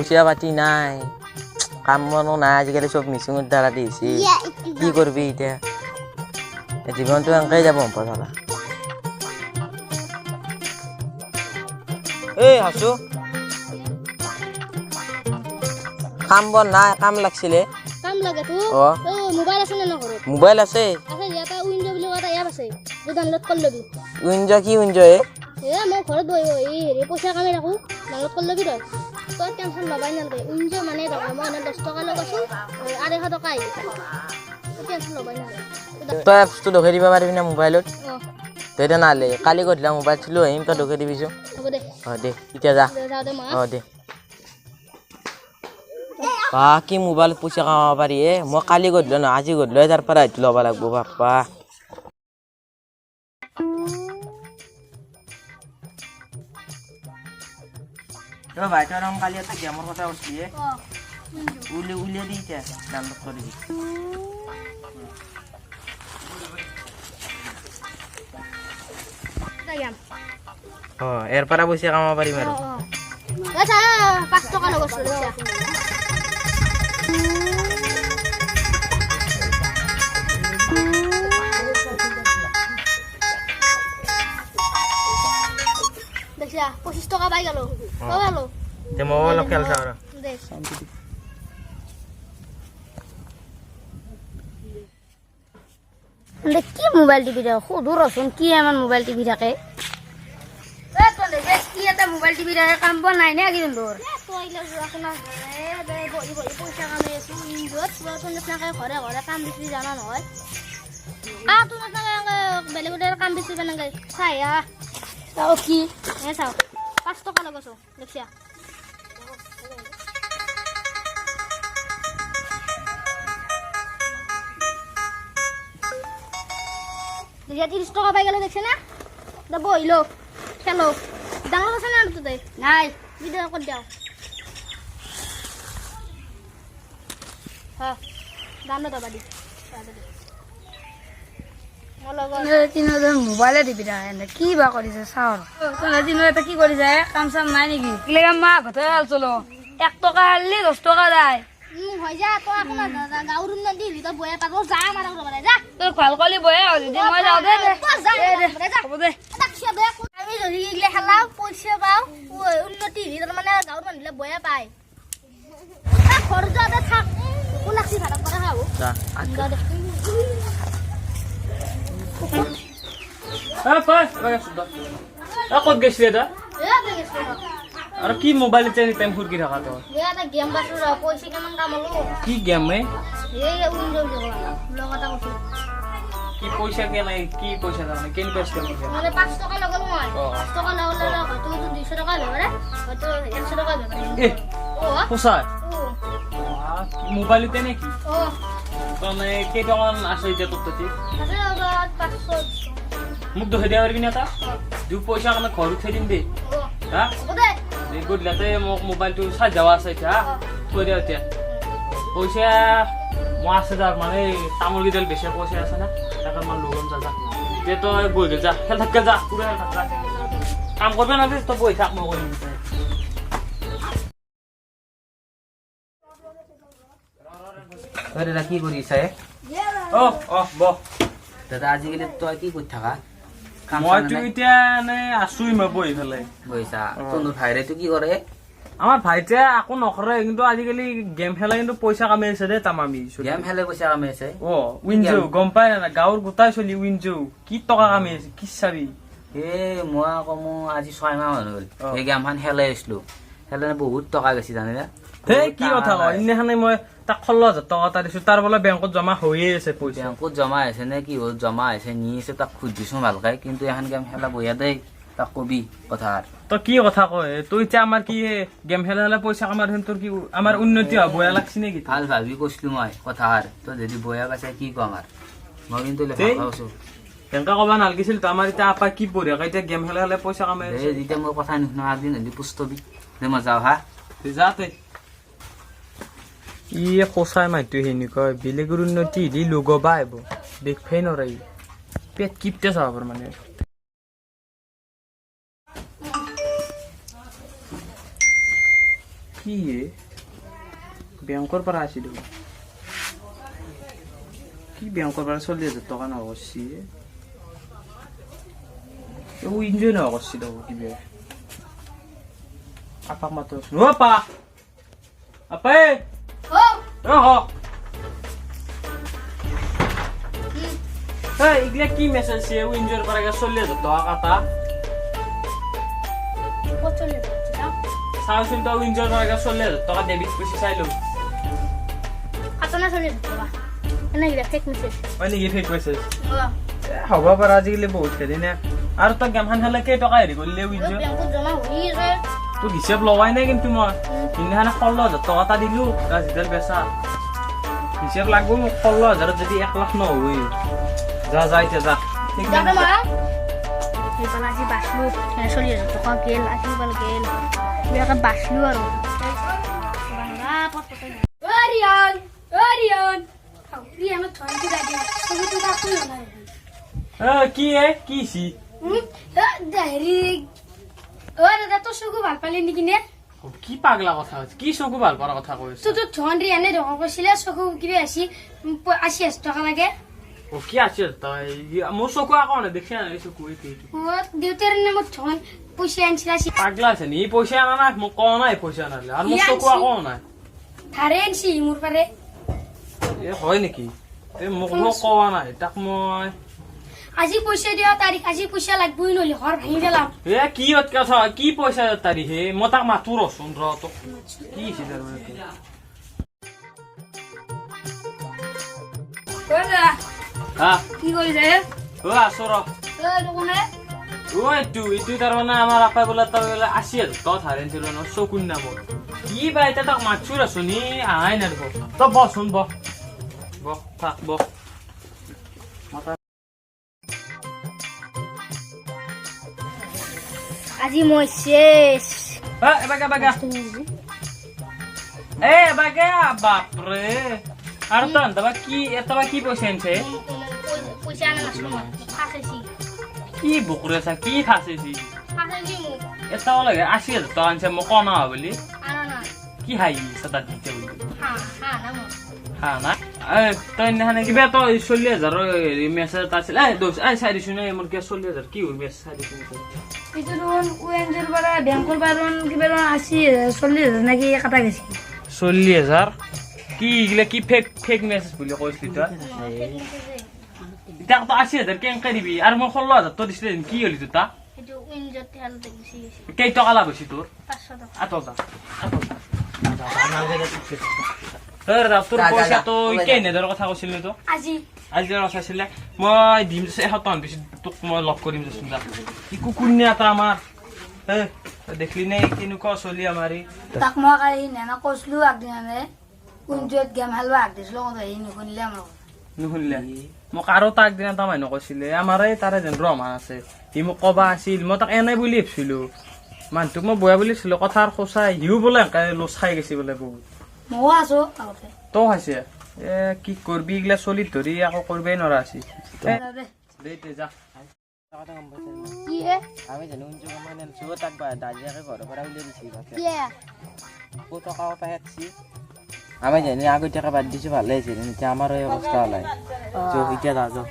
পইচা পাতি নাই কাম বনো নাই আজিকালি চব মিচিঙৰ দ্বাৰা দিছে কি কৰবি এতিয়া জীৱনটো এনেকৈ যাব পথালা এই হাসু কাম বন নাই কাম লাগছিলে কাম লাগে তো অ মোবাইল আছে না ঘৰত মোবাইল আছে ইয়াতে উইন্ডো বুলি এটা এপ আছে যে ডাউনলোড কৰি লবি উইন্ডো কি উইন্ডো মই ঘৰত বহি বহি পইচা কামাই ৰাখো ডাউনলোড কৰি লবি তই টেনশ্যন ল'বাই নালাগে উইন্ডো মানে মই 10 টকা লগাইছো 250 টকা আহিব টেনশ্যন ল'বাই নালাগে তই এপছটো দেখুৱাই দিব পাৰিবি না মোবাইলত তই নালে কালি গধূলা মোবাইল চলো আহিম তই দেখুৱাই দিবিচোন হ'ব দে দে এতিয়া যা দে কি মোবাইলত পইচা কামাব পাৰি মই কালি গধূলা নহয় আজি গধূলা তাৰ পৰা এইটো ল'ব লাগিব বাপ্পা ভাই তই কালি এটা গেমৰ কথা কৈছিলি উলিয়াই দি এতিয়া ডাউনলোড কৰি দি এৰ পৰা পইচা কামাব পাৰিম আৰু 5 টকা লগাইছো দেখিয়া 25 টকা পাই গেল তে মোবাইল খেলছা আৰু কি মোবাইল টিভি থাকে সুধো ৰচোন কি আমাৰ মোবাইল টিভি থাকে কি এটা মোবাইল টিভি থাকে কাম বন নাই নে কিনো তোৰ পইচা কামাই আছো ঘৰে ঘৰে কাম বিচাৰি জানা নহয় বেলেগ কাম বিচাৰিব নালাগে চাই চাওঁ কি চাওঁ 5 টকা লগাইছো দেখিয়া দিয়া 30 টকা পাই গেল দেখছে না বহিলো খেলো ডাঙৰ আছে না তোতে নাই ভিডিও কৰি দিও হ্যাঁ দাম না বাদি মোবাইলে টিপি থাকে কি বা কৰিছে চাওঁ এটা কি কৰিছে কাম চাম নাই নেকি মা ঘতে চলো 1 টকা হাৰলি 10 টকা যায় হৈ যা তই আপোনাৰ গাঁৱৰ উন্নতি তই বয়া পাগল যা মাৰা ঘৰ যা তোৰ ভাল কলি বয়া যদি মই যাওঁ দে হ'ব দে আমি যদি এইগিলা খেলাও পইচা পাওঁ উন্নতি তাৰ মানে গাঁৱৰ মানুহবিলাক বয়া পায় ঘৰ যাতে থাক লাগছি ভাড়া পৰা খাব ক'ত গৈছিলে এটা আৰু কি মোবাইল টাইম ফুৰকি থকা তো গেম বাছো পইচা কিমান কামালো কি গেম কি পইচা কে নাই কি পইচা তাৰমানে কেনেকুৱা স্কেম মানে 5 টকা লগালো মই 5 টকা লগালে হয়তো 200 টকা লগালে হয়তো 100 টকা লগালে সঁচা মোবাইলতে নেকি মানে কেইটকামান আছে এতিয়া তোৰ তাতে মোক দেখুৱাই দিয়া পাৰিবি না এটা দু পইচা কাৰণে ঘৰ উঠাই দিম দেই হা গধূলাতে মোক মোবাইলটো চাই যাৱা আছে এতিয়া থৈ দিয়া এতিয়া পইচা মই আছে যাৰ মানে তামোল কেইডাল বেছি পইচা আছে না তাকে মই লগন যা যে তই বহি গেল যা খেল থাক যা পুৰা খেল থাক কাম কৰিব নালাগে তই বহি থাক মই কৰিম দাদা কি কৰি আছা দাদা আজিকালি তই কি কৰি থাকা মইতো এতিয়া আছোই মই বহি পেলাই বহিছা তোৰ ভাইৰেটো কি কৰে আমাৰ ভাইটিয়ে একো নকৰে কিন্তু আজিকালি গেম খেলা কিন্তু পইচা কামাই আছে দেই তামামি গেম খেলে পইচা কামাই আছে উইনজো গম পাই না গাঁৱৰ গোটাই চলি উইনজো কি টকা কামাই আছে কি চাবি মই আকৌ আজি 6 মাহ হ'ল এই গেমখন খেলাই আছিলো খেলে বহুত টকা গৈছে জানিনা কি কথা কয় ইনেখানে মই তাক 16,000 টকা এটা দিছো তাৰ বোলে বেংকত জমা হৈয়ে আছে পইচা বেংকত জমা আছে নে কি হ'ল জমা আছে নি আছে তাক খুজিছো ভালকে কিন্তু এখন গেম খেলা বহিয়া দেই তাক কবি কথা তই কি কথা কয় তই এতিয়া আমাৰ কি গেম খেলা হলে পইচা কামাৰ তোৰ কি আমাৰ উন্নতি হ'ব বয়া লাগছি নেকি ভাল ভাবি কৈছিলো মই কথা তই যদি বয়া পাইছে কি কম আৰু মই কিন্তু কৈছো তেনেকা কব নালাগিছিল তো আমাৰ এতিয়া আপা কি পঢ়ে এতিয়া গেম খেলা হলে পইচা কামাই যেতিয়া মই কথা নুশুনা আগদিন হলি পুস্তবি যে মই যাওঁ হা যা তই ই সঁচাই মাইটো সেনেকুৱা বেলেগৰ উন্নতি দি লগবা আহিব দেখবাই নৰাই পেট কিপতে চাব মানে কি বেংকৰ পৰা আছিল কি বেংকৰ পৰা 40,000 টকা ন করছি ও এনজয় না করছি তো কিবে আপাক মাতো ও পা আপে ও ও হ এই ইগলা কি মেসেজ সে ও এনজয় পৰা 40,000 টকা কাটা পচলে যাচ্ছিলাম সাউসুন তো এনজয় পৰা 40,000 টকা ডেবিট পয়সা চাইলো খাতনা চলে যাবা এনে গিলা ফেক মেসেজ হয় নেকি ফেক মেসেজ ও হ'ব পাৰে আজিকালি বহুত খেলি নে আৰু তই গেম খান খেলে কেই টকা হেৰি কৰিলে উইনজয় বেংকত জমা হই রে তোক হিচাপ লগাই নাই কিন্তু মই সিদিনাখানে 16,000 টকা এটা দিলো গাছডাল বেচা হিচাপ লাগব মোক 16,000 যদি 1 লাখ নহই যা যা এতিয়া যা ঠিক যাবে নাই মা এই পালা আজি বাসলু চলি যাবে তো গেল আজি বল গেল বিরাকা বাসলু আর বাংলা পট পট ওরিয়ন রিয়ান থন্তি দাদি তুমি তো কাকু না কি কি সি ডাইরি ও দাদা তো সুগু ভাল পালি নেকি নে কি পাগলা কথা আছে কি চকু ভাল পাৰা কথা কৈছ তো তো ধন রিয়ানে রং কইছিলে সুগু কিবে আসি 80 টাকা লাগে ও কি আছে তই মোৰ চকু আকৌ না দেখছ না চকু এই ও দেউতার নাম ধন পয়সা আনছিল আসি পাগলা আছে নি পইচা আনা না মোক কোৱা নাই পইচা আনালে আৰু মোৰ চকু আকৌ নাই ধাৰে আনছি মোৰ পাৰে এ হয় নেকি এ মোক কোৱা নাই তাক মই আজি পয়সা দিয়া তারিখ আজি পয়সা লাগবই নলি ঘর ভাঙি গেলাম এ কি কথা কি পইচা তাৰিখে মই তাক মাতো ৰচোন ৰ তো কি সিদাৰ মানে কোৱা হা কি কৰিছে ও আছো ৰ কোনে ও এইটো তাৰমানে আমাৰ আপাই বোলে তাৰ বোলে 80,000 টকা ধাৰেন ছিল ন চকুন নামত কি বা এটা তাক মাছো ৰচোনি আহাই নাই দেখো তই বচোন বহ থাক বহ আজি মই শেষ এবাগা বাপৰে আৰু তই কি পইচা আনছে পয়সা আনা নাছিল মই ফাঁসেছি কি বকুৰে চা কি ফাঁচেছি ফাঁসেছি মোক এটাও লাগে 80,000 টকা আনছে মোক কনা বুলি আনা না কি হাই সদাত দিতে বুলি না মই হা না তই নাহানে কিবা তই 40,000 মেছেজ এটা আছিল দোষ চাই দিছো নে মোৰ কি 40,000 কি হ'ল মেছেজ চাই দিছো এইটো দেখোন ওয়েঞ্জৰ পৰা বেংকৰ পৰা কিবা 40,000 নাকি কাটা গৈছে 40,000 কি ইগলা কি ফেক মেছেজ বুলি কৈছিলি তই এতিয়া তো 80,000 কেনেকে দিবি আৰু মই 16,000 তই দিছিলে কি হলি তোৰ তা এটো উইনজত তেল দেখি কেই টকা লাভ হৈছে তোৰ 500 টাকা আতল তোৰ পইচা তই কেনেদৰে কথা কৈছিলি তো আজি আজি কথা আছিলে মই দিম এসপ্তাহ পিছত তোক মই লগ কৰিম দেচোন যা কি কুকুৰনে এটা আমাৰ দেখলি নে কেনেকুৱা চলি আমাৰি তাক মই কালি নেনা কৈছিলো আগদিনানে কোনটোত গেম খেলবা আগদিছিলো সি নুশুনিলে আমাৰ নুশুনিলে মোক আৰু তাক দিনা এটা মানুহ কৈছিলে আমাৰে তাৰে যেন ৰহমান আছে সি মোক কবা আছিল মই তাক এনে বুলি ভাবিছিলো মানুহটোক মই বয়া বুলি ভাবিছিলো কথাৰ সঁচাই সিও বোলে লোচ খাই গৈছে বোলে বহুত ময়ো আছো আগতে তো খাইছে কি কৰবি এইগিলা চলি ধৰি আকৌ কৰিবই নৰা আছিল দে যা কি হে আমি জানো উঞ্জু কমাই আনছো তাক দাদিয়াকে ঘৰৰ পৰা উলিয়াই দিছি কি টকাও পাই আছি আমি জানি আগতীয়াকে বাদ দিছো ভালে হৈছে এতিয়া আমাৰো এই অৱস্থা হলাই এতিয়া যা জো